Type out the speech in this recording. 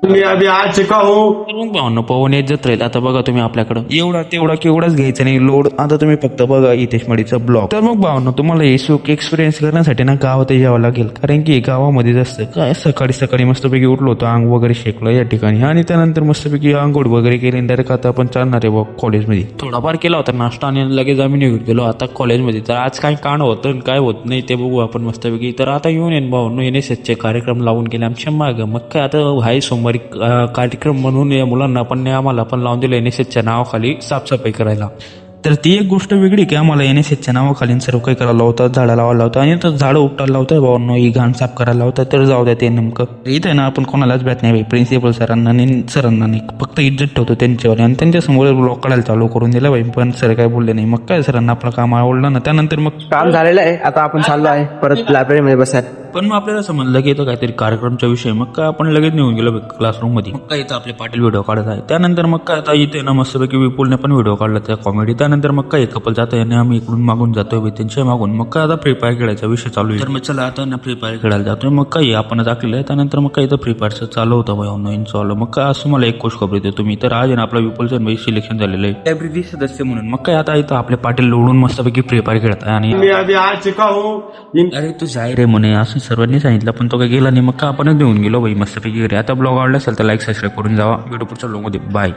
मैं अभी आ चुका हूँ। मग भावनो पवन येत जत्रेत आता बघा तुम्ही आपल्याकडं एवढा तेवढा केवढाच घ्यायचा नाही लोड. आता तुम्ही फक्त बघा हितेश मडीचा ब्लॉग. तर मग भावनो तुम्हाला हे सुख एक्सपिरियन्स करण्यासाठी ना गावात यावं लागेल, कारण की गावामध्येच असतं काय. सकाळी सकाळी मस्तपैकी उठलो होतो, अंग वगैरे शेकलं या ठिकाणी आणि त्यानंतर मस्तपैकी आंघोळ वगैरे केली. डायरेक्ट आता आपण चालणार आहे कॉलेजमध्ये. थोडाफार केला होता नाश्ता आणि लगेच आम्ही निघून गेलो आता कॉलेजमध्ये. तर आज काय कांड होतं आणि काय होत नाही ते बघू आपण मस्तपैकी. तर आता येऊन येईन भावनो NSSचे कार्यक्रम लावून गेले आमच्या मागं. मग काय आता हाय सोमवारी कार्यक्रम म्हणून या मुलांना पण आम्हाला पण लावून दिलं NSSच्या नावाखाली साफसफाई करायला. तर ती एक गोष्ट वेगळी की आम्हाला NSSच्या नावाखाली सर्व काही करायला होतं, झाडं लावायला होतं आणि तर झाडं उपटायला लावतंय भावांनो, ही घाण साफ करायला होतं. तर जाऊ द्या ते नेमकं इथं आहे ना, आपण कोणालाच भेट नाही प्रिन्सिपल सरांना नाही सरांना नाही, फक्त इज्जत ठेवतो त्यांच्यावर आणि त्यांच्यासमोर ब्लॉक काढायला चालू करून दिला बाई. पण सर काय बोलले नाही. मग काय सरांना आपलं काम आवडलं ना, त्यानंतर मग काम झालेलं आहे. आता आपण चाललो आहे परत लायब्ररीमध्ये बसायला. पण मग आपल्याला समजलं की इथं काहीतरी कार्यक्रमचा विषय. मग काय आपण लगेच निघून गेलो क्लासरूम मध्ये. मग काय इथं आपले पाटील व्हिडिओ काढत आहे. त्यानंतर मग काय आता इथे ना मस्तपैकी विपुलने पण व्हिडिओ काढला त्या कॉमेडी. त्यानंतर मग काय कपल जातोय आणि आम्ही इकडून मागून जातोय त्यांच्या मागून. मग काय आता फ्री फायर खेळायचा विषय चालू आहे. तर मग चला आता ना फ्री फायर खेळायला जातोय. मग काही आपण दाखवलं आहे. त्यानंतर मग काय इथं फ्री फायरचं चालू होतं भाई ऑनलाईन चालू. मग काय असं मला एक गोष्ट खबर येते तुम्ही तर आज ना आपला विपुलचं सिलेक्शन झालेलं आहे लायब्ररी सदस्य म्हणून. मग काय आता इथं आपले पाटील लोडून मस्तपैकी फ्री फायर खेळत आहे आणि मैं अभी आ चुका हूँ। अरे तू जाय रे म्हणे असं सर्वांनी सांगितलं, पण तो काही गेला नाही. मग का आपणच देऊन गेलो बाई मस्तपैकी घरी. आता ब्लॉग आवडला असेल तर लाईक सबस्क्राईब करून जावा. व्हिडिओ पुढच्या ब्लॉगमध्ये बाय.